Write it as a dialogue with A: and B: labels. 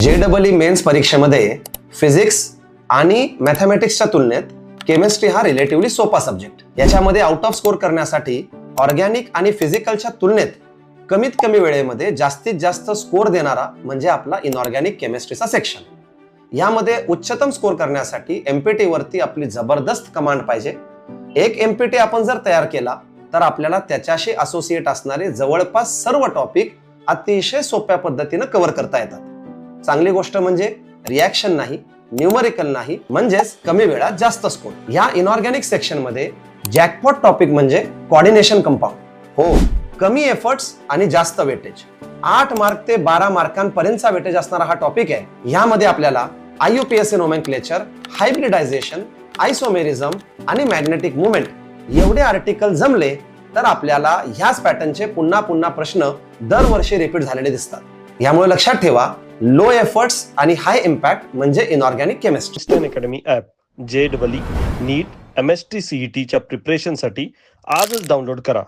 A: JEE men's परीक्षेमध्ये physics आणि मॅथमॅटिक्सच्या तुलनेत केमिस्ट्री हा रिलेटिव्हली सोपा सब्जेक्ट. याच्यामध्ये आउट ऑफ स्कोर करण्यासाठी ऑर्गॅनिक आणि फिजिकलच्या तुलनेत कमीत कमी वेळेमध्ये जास्तीत जास्त स्कोर देणारा म्हणजे आपला इनऑर्गॅनिक केमिस्ट्रीचा सेक्शन. यामध्ये उच्चतम स्कोर करण्यासाठी एमपीटी वरती आपली जबरदस्त कमांड पाहिजे. एक एमपीटी आपण जर तयार केला तर आपल्याला त्याच्याशी असोसिएट असणारे जवळपास सर्व टॉपिक अतिशय सोप्या पद्धतीने कव्हर करता येतात. चांगली गोष्ट म्हणजे रिॲक्शन नाही, न्यूमरिकल नाही, म्हणजेच कमी वेळात जास्त स्कोर. या इनऑर्गॅनिक सेक्शन मध्ये जॅकपॉट टॉपिक म्हणजे कोऑर्डिनेशन कंपाऊंड. हो, कमी एफर्ट्स आणि जास्त वेटेज. 8 मार्क ते 12 मार्कांपर्यंतचा वेटेज असणारा हा टॉपिक आहे. यामध्ये आपल्याला IUPAC नोमेनक्लेचर, हायब्रिडायझेशन, आयसोमेरिझम आणि मॅग्नेटिक मुवमेंट एवढे आर्टिकल जमले तर आपल्याला ह्याच पॅटर्नचे पुन्हा पुन्हा प्रश्न दरवर्षी रिपीट झालेले दिसतात. यामुळे लक्षात ठेवा, लो एफर्ट्स आणि हाय इम्पॅक्ट म्हणजे inorganic chemistry.
B: Stan academy app JEE, NEET, MST CET च्या प्रिपरेशनसाठी आजच डाउनलोड करा.